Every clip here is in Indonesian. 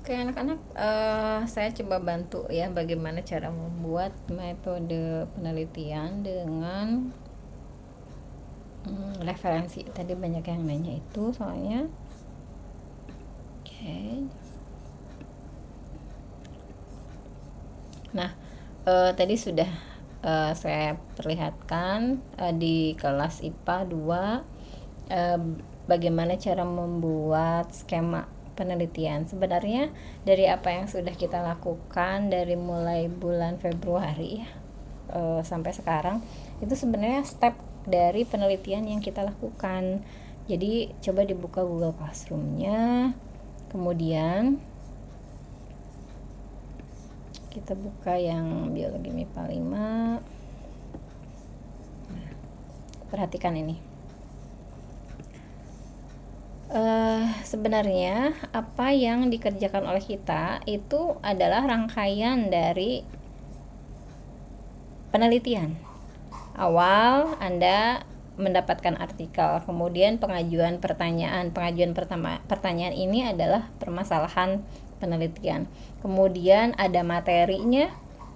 Oke anak-anak, saya coba bantu ya bagaimana cara membuat metode penelitian dengan referensi. Tadi banyak yang nanya itu soalnya. Oke. Nah, tadi sudah saya perlihatkan di kelas IPA 2 bagaimana cara membuat skema penelitian. Sebenarnya dari apa yang sudah kita lakukan dari mulai bulan Februari sampai sekarang, itu sebenarnya step dari penelitian yang kita lakukan. Jadi coba dibuka Google Classroom-nya, kemudian kita buka yang biologi MIPA 5. Nah, perhatikan ini. Sebenarnya apa yang dikerjakan oleh kita itu adalah rangkaian dari penelitian. Awal Anda mendapatkan artikel, kemudian pengajuan pertanyaan. Pertanyaan ini adalah permasalahan penelitian. Kemudian ada materinya,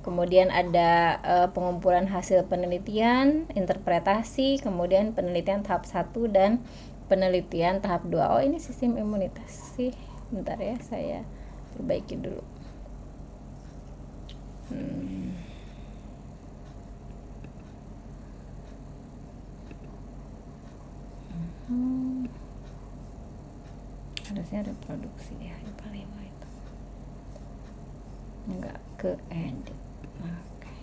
kemudian ada pengumpulan hasil penelitian, interpretasi, kemudian penelitian tahap 1 dan penelitian tahap 2. Oh, ini sistem imunitas sih. Bentar ya, saya perbaiki dulu. Harusnya reproduksi ya, IPA 5 itu. Enggak ke edit. Oke.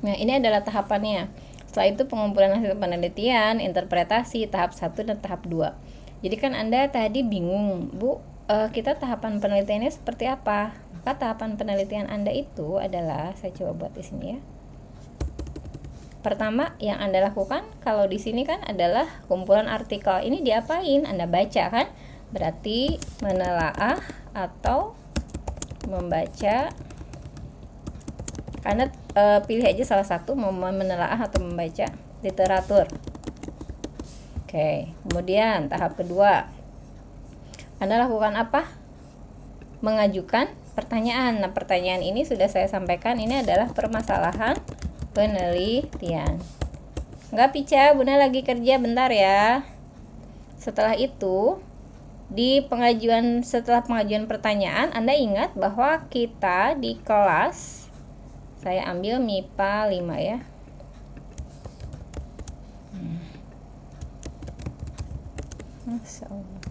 Nah, ini adalah tahapannya. Setelah itu pengumpulan hasil penelitian, interpretasi, tahap 1 dan tahap 2. Jadi kan Anda tadi bingung, Bu, kita tahapan penelitiannya seperti apa? Maka tahapan penelitian Anda itu adalah, saya coba buat di sini ya. Pertama yang Anda lakukan kalau di sini kan adalah kumpulan artikel. Ini diapain? Anda baca kan? Berarti menelaah atau membaca. Anda pilih aja salah satu, mau menelaah atau membaca literatur. Oke, kemudian tahap kedua, Anda lakukan apa? Mengajukan pertanyaan. Nah, pertanyaan ini sudah saya sampaikan, ini adalah permasalahan penelitian. Enggak, Pica, Bunda lagi kerja, bentar ya. Setelah itu, setelah pengajuan pertanyaan, Anda ingat bahwa kita di kelas, saya ambil MIPA 5 ya. Masya Allah.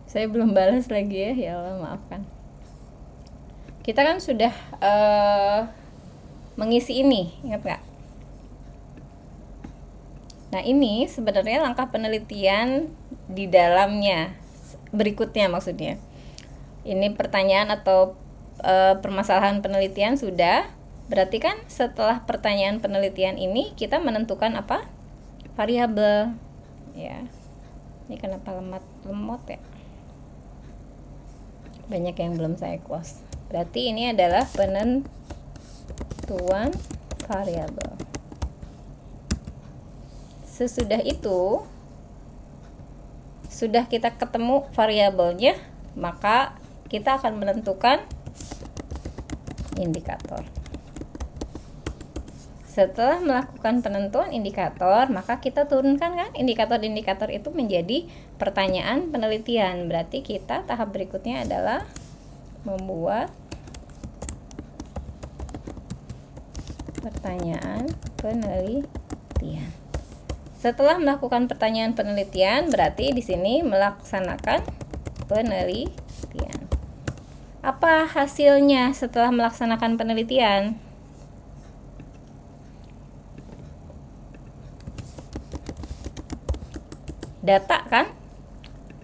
Saya belum balas lagi ya Allah, maafkan. Kita kan sudah mengisi ini, ingat nggak? Nah, ini sebenarnya langkah penelitian di dalamnya, berikutnya maksudnya. Ini pertanyaan atau permasalahan penelitian sudah. Berarti kan setelah pertanyaan penelitian ini kita menentukan apa? Variabel. Ya. Ini kenapa lemot ya? Banyak yang belum saya close. Berarti ini adalah penentuan variabel. Sesudah itu, sudah kita ketemu variabelnya, maka kita akan menentukan indikator. Setelah melakukan penentuan indikator, maka kita turunkan kan indikator-indikator itu menjadi pertanyaan penelitian. Berarti kita tahap berikutnya adalah membuat pertanyaan penelitian. Setelah melakukan pertanyaan penelitian, berarti di sini melaksanakan penelitian. Apa hasilnya setelah melaksanakan penelitian? Data kan?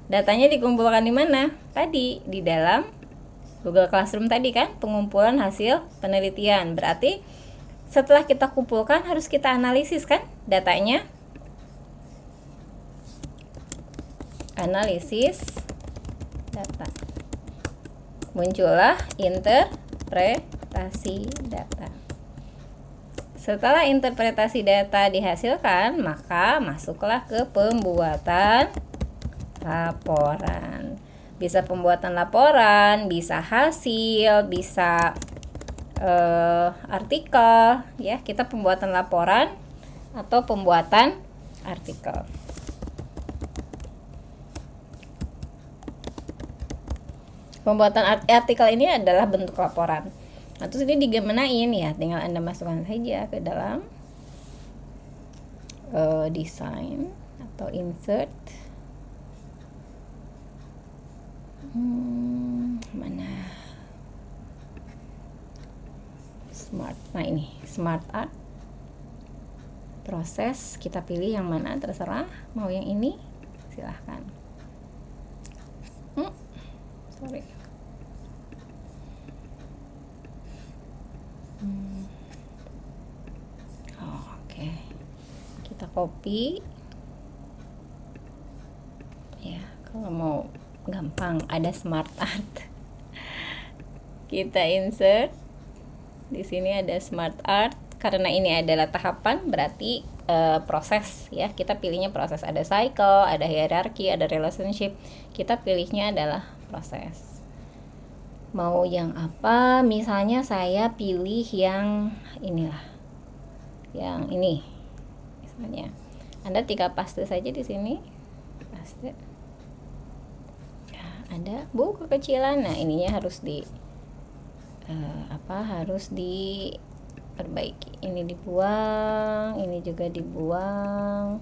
Datanya dikumpulkan di mana? Tadi di dalam Google Classroom tadi kan, pengumpulan hasil penelitian. Berarti setelah kita kumpulkan harus kita analisis kan datanya. Analisis data. Muncullah interpretasi. interpretasi data. Setelah interpretasi data dihasilkan, maka masuklah ke pembuatan laporan. Bisa pembuatan laporan, bisa hasil, bisa artikel, ya. Kita pembuatan laporan atau pembuatan artikel. Pembuatan artikel ini adalah bentuk laporan. Nah, terus ini digemenain ya, tinggal Anda masukkan saja ke dalam desain atau insert. Mana? Smart. Nah, ini Smart Art. Proses, kita pilih yang mana, terserah. Mau yang ini, silahkan. Sorry. Oke. Kita copy. Ya, kalau mau gampang ada Smart Art. Kita insert. Di sini ada Smart Art. Karena ini adalah tahapan, berarti proses, ya. Kita pilihnya proses, ada cycle, ada hierarchy, ada relationship. Kita pilihnya adalah proses. Mau yang apa? Misalnya saya pilih yang inilah, yang ini. Misalnya, Anda tinggal paste saja di sini, paste. Nah, ada Bu kekecilan. Nah, ininya harus di harus diperbaiki. Ini dibuang, ini juga dibuang.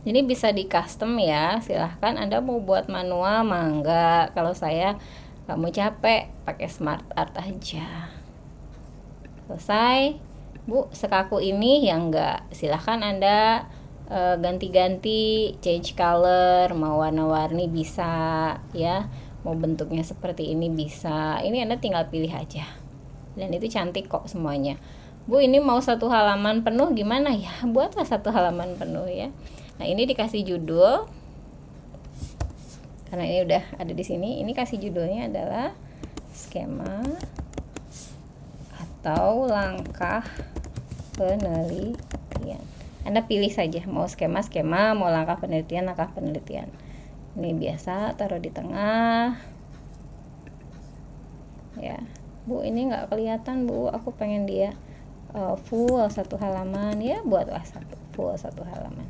Ini bisa di custom ya, silahkan Anda mau buat manual mangga. Kalau saya nggak mau capek, pakai Smart Art aja. Selesai, Bu, sekaku ini yang enggak, silahkan Anda ganti-ganti, change color, mau warna-warni bisa ya, mau bentuknya seperti ini bisa. Ini Anda tinggal pilih aja, dan itu cantik kok semuanya. Bu, ini mau satu halaman penuh gimana ya? Buatlah satu halaman penuh ya. Nah, ini dikasih judul. Karena ini udah ada di sini, ini kasih judulnya adalah skema atau langkah penelitian. Anda pilih saja mau skema, mau langkah penelitian. Ini biasa taruh di tengah. Ya, Bu, ini nggak kelihatan Bu, aku pengen dia full satu halaman ya, buatlah full satu halaman.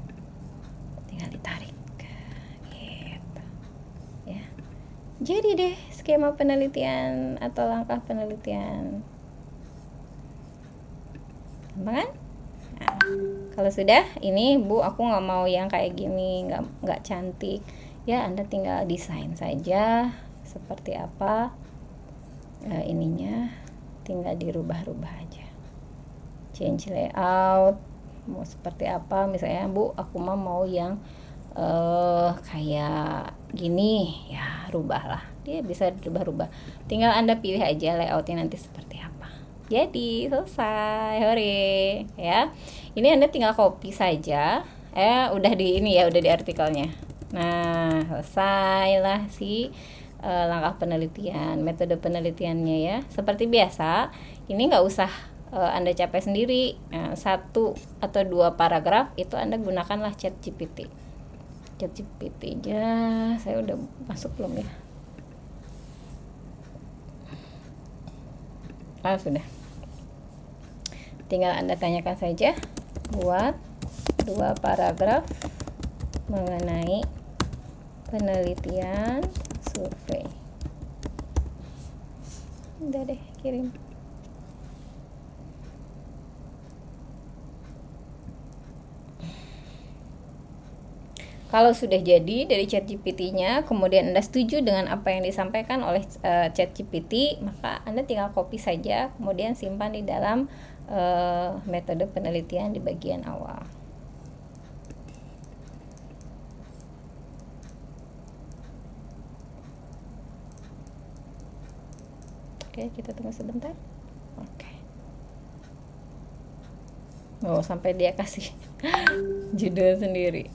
Tinggal ditarik gitu ya. Jadi deh skema penelitian atau langkah penelitian, gampang kan? Nah, kalau sudah ini Bu, aku nggak mau yang kayak gini, nggak cantik ya. Anda tinggal desain saja seperti apa ininya, tinggal dirubah-rubah aja, change layout mau seperti apa. Misalnya Bu, aku mau yang kayak gini ya, rubahlah, dia bisa dirubah-rubah. Tinggal Anda pilih aja layoutnya nanti seperti apa. Jadi selesai, hore ya. Ini Anda tinggal copy saja. Udah di ini ya, udah di artikelnya. Nah, selesai lah si langkah penelitian, metode penelitiannya ya. Seperti biasa, ini nggak usah Anda capek sendiri. 1 atau 2 paragraf itu Anda gunakanlah ChatGPT. ChatGPT aja, saya udah masuk belum ya? Sudah. Tinggal Anda tanyakan saja, buat 2 paragraf mengenai penelitian survei. Udah deh, kirim. Kalau sudah jadi dari ChatGPT-nya, kemudian Anda setuju dengan apa yang disampaikan oleh ChatGPT, maka Anda tinggal copy saja, kemudian simpan di dalam metode penelitian di bagian awal. Oke, kita tunggu sebentar. Oke. Sampai dia kasih judul sendiri.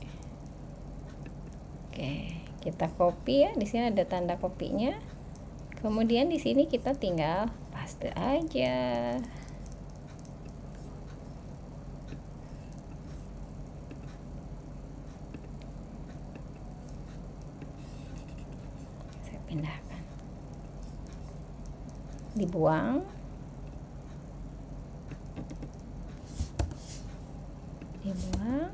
Oke, kita copy ya. Di sini ada tanda kopinya. Kemudian di sini kita tinggal paste aja. Saya pindahkan. Dibuang. Dibuang.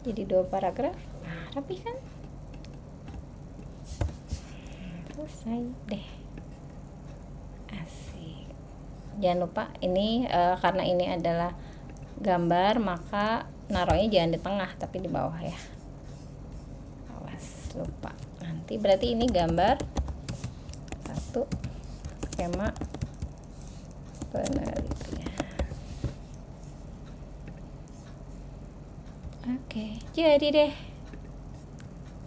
Jadi 2 paragraf. Rapi kan? Selesai deh. Asik. Jangan lupa ini karena ini adalah gambar, maka naruhnya jangan di tengah tapi di bawah ya. Awas lupa. Nanti berarti ini gambar 1 skema penelitian. Oke, jadi deh.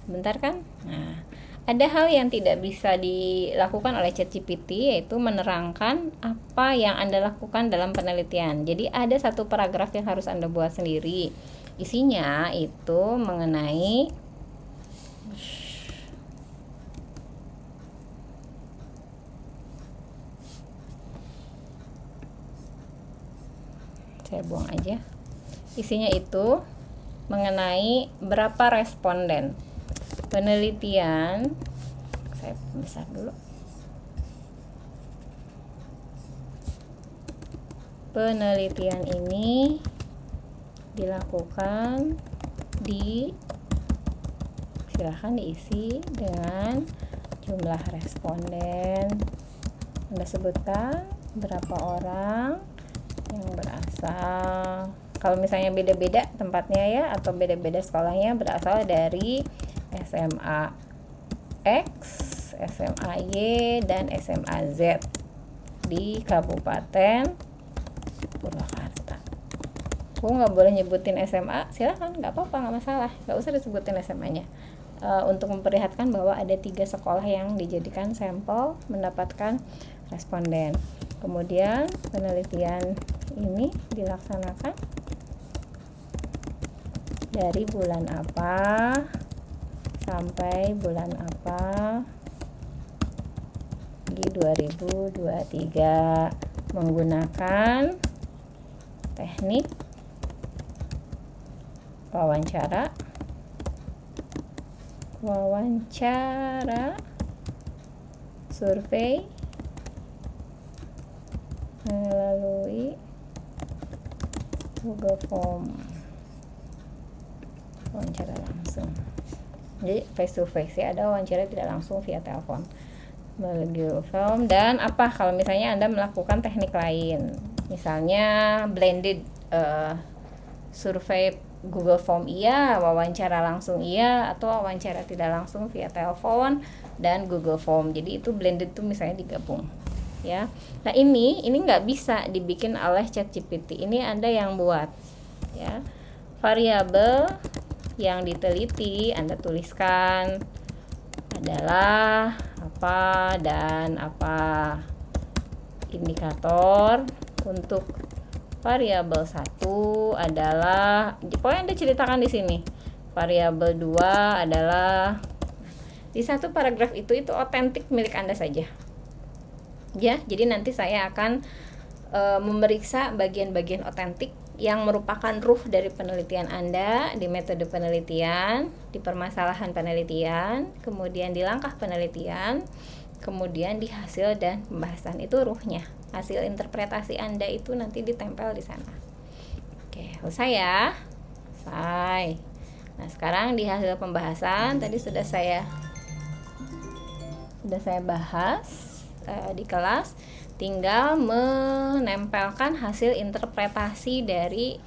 Sebentar kan? Nah, ada hal yang tidak bisa dilakukan oleh ChatGPT, yaitu menerangkan apa yang Anda lakukan dalam penelitian. Jadi ada satu paragraf yang harus Anda buat sendiri. Isinya itu mengenai saya buang aja. Isinya itu mengenai berapa responden penelitian. Saya besar dulu. Penelitian ini dilakukan di, silahkan diisi dengan jumlah responden. Anda sebutkan berapa orang yang berasal, kalau misalnya beda-beda tempatnya ya, atau beda-beda sekolahnya, berasal dari SMA X, SMA Y, dan SMA Z di Kabupaten Purwakarta. Aku nggak boleh nyebutin SMA, silahkan, nggak apa-apa, nggak masalah, nggak usah disebutin SMA-nya. Untuk memperlihatkan bahwa ada 3 sekolah yang dijadikan sampel mendapatkan responden. Kemudian penelitian ini dilaksanakan dari bulan apa sampai bulan apa di 2023 menggunakan teknik wawancara, survei melalui Google Form, wawancara langsung. Jadi face to face ya, ada wawancara tidak langsung via telepon melalui Google Form. Dan apa kalau misalnya Anda melakukan teknik lain, misalnya blended survei Google Form iya, wawancara langsung iya, atau wawancara tidak langsung via telepon dan Google Form. Jadi itu blended tuh misalnya digabung ya. Nah ini nggak bisa dibikin oleh ChatGPT, ini Anda yang buat ya. Variabel yang diteliti Anda tuliskan adalah apa dan apa. Indikator untuk variabel 1 adalah, pokoknya Anda ceritakan di sini. Variabel 2 adalah, di satu paragraf itu otentik milik Anda saja. Ya, jadi nanti saya akan memeriksa bagian-bagian otentik yang merupakan ruh dari penelitian Anda, di metode penelitian, di permasalahan penelitian, kemudian di langkah penelitian, kemudian di hasil dan pembahasan. Itu ruhnya. Hasil interpretasi Anda itu nanti ditempel di sana. Oke, selesai ya. Selesai. Nah, sekarang di hasil pembahasan tadi sudah saya bahas di kelas, tinggal menempelkan hasil interpretasi dari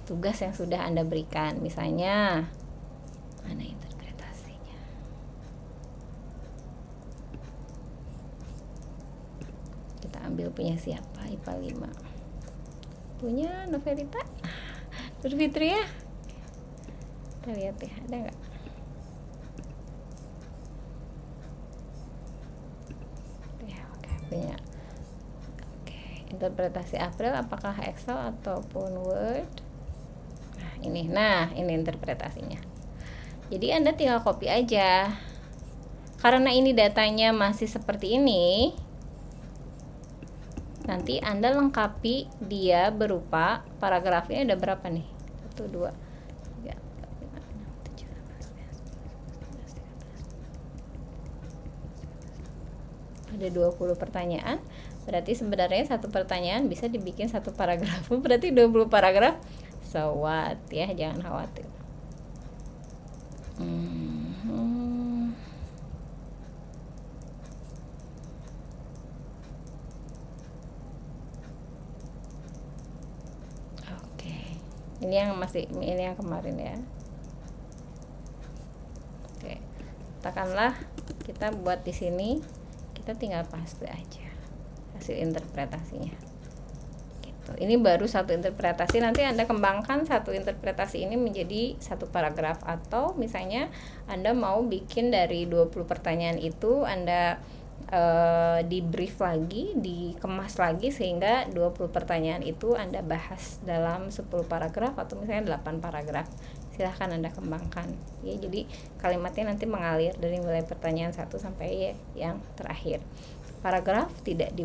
tugas yang sudah Anda berikan. Misalnya, mana interpretasinya? Kita ambil punya siapa? IPA 5. Punya Novelita? Nur Fitri ya? Kita lihat ya, ada nggak? Punya. Oke, interpretasi April apakah Excel ataupun Word? Nah, ini interpretasinya. Jadi Anda tinggal copy aja. Karena ini datanya masih seperti ini, nanti Anda lengkapi dia berupa paragrafnya ada berapa nih? 1, 2, 3, 4, 5, 6, 7, 8, 9, 10, 11, 12, 13, 14, 15, 16, 17, 18, 19, 20. Ada 20 pertanyaan. Berarti sebenarnya satu pertanyaan bisa dibikin satu paragraf. Berarti 20 paragraf. So what ya, jangan khawatir. Oke. Ini yang kemarin ya. Oke. Katakanlah kita buat di sini, kita tinggal paste aja hasil interpretasinya. Ini baru satu interpretasi, nanti Anda kembangkan satu interpretasi ini menjadi satu paragraf, atau misalnya Anda mau bikin dari 20 pertanyaan itu Anda di brief lagi, dikemas lagi sehingga 20 pertanyaan itu Anda bahas dalam 10 paragraf atau misalnya 8 paragraf. Silahkan Anda kembangkan ya, jadi kalimatnya nanti mengalir dari mulai pertanyaan 1 sampai yang terakhir. Paragraf tidak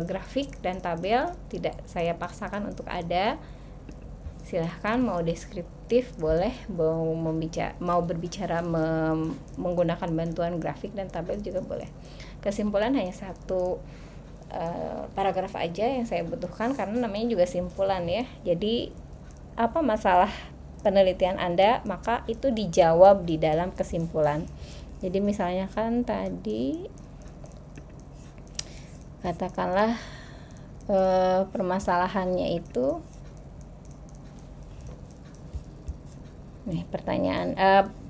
grafik dan tabel tidak saya paksakan untuk ada. Silahkan mau deskriptif boleh, mau berbicara menggunakan bantuan grafik dan tabel juga boleh. Kesimpulan hanya satu paragraf aja yang saya butuhkan karena namanya juga simpulan ya. Jadi apa masalah penelitian Anda, maka itu dijawab di dalam kesimpulan. Jadi misalnya kan tadi katakanlah permasalahannya itu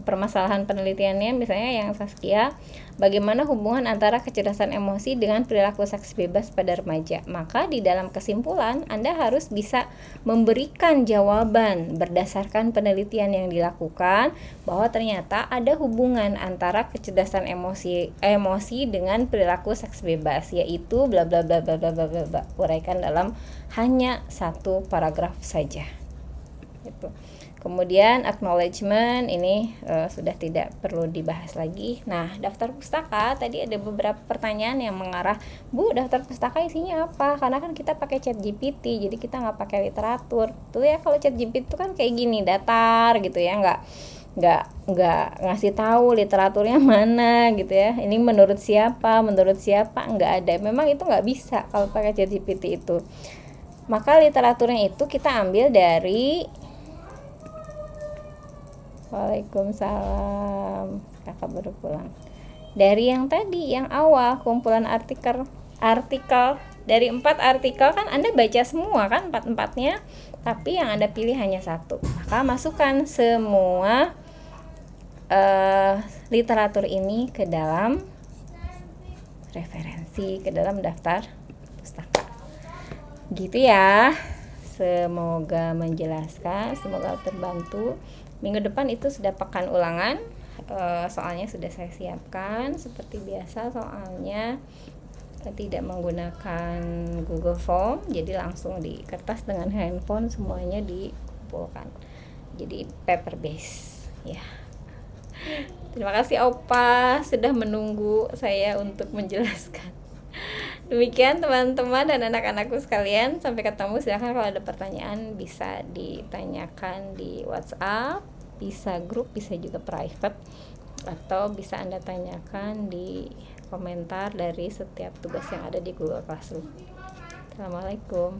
permasalahan penelitiannya misalnya yang Saskia, bagaimana hubungan antara kecerdasan emosi dengan perilaku seks bebas pada remaja. Maka di dalam kesimpulan Anda harus bisa memberikan jawaban berdasarkan penelitian yang dilakukan bahwa ternyata ada hubungan antara kecerdasan emosi dengan perilaku seks bebas, yaitu bla bla bla bla bla bla bla. Uraikan dalam hanya satu paragraf saja. Gitu. Kemudian acknowledgement ini sudah tidak perlu dibahas lagi. Nah, daftar pustaka tadi ada beberapa pertanyaan yang mengarah, Bu, daftar pustaka isinya apa? Karena kan kita pakai ChatGPT, jadi kita nggak pakai literatur. Tuh ya, kalau ChatGPT itu kan kayak gini, datar gitu ya, nggak ngasih tahu literaturnya mana gitu ya. Ini menurut siapa nggak ada. Memang itu nggak bisa kalau pakai ChatGPT itu. Maka literaturnya itu kita ambil dari Waalaikumsalam, kakak baru pulang. Dari yang tadi, yang awal, kumpulan artikel dari 4 artikel kan Anda baca semua kan 4-4-nya, tapi yang Anda pilih hanya satu. Maka masukkan semua literatur ini ke dalam referensi, ke dalam daftar pustaka. Gitu ya. Semoga menjelaskan, semoga terbantu. Minggu depan itu sudah pekan ulangan, soalnya sudah saya siapkan seperti biasa. Soalnya tidak menggunakan Google Form, jadi langsung di kertas dengan handphone semuanya dikumpulkan, jadi paper base ya. Terima kasih Opa sudah menunggu saya untuk menjelaskan. Demikian teman-teman dan anak-anakku sekalian, sampai ketemu. Silahkan kalau ada pertanyaan bisa ditanyakan di WhatsApp, bisa grup, bisa juga private, atau bisa Anda tanyakan di komentar dari setiap tugas yang ada di Google Classroom. Assalamualaikum.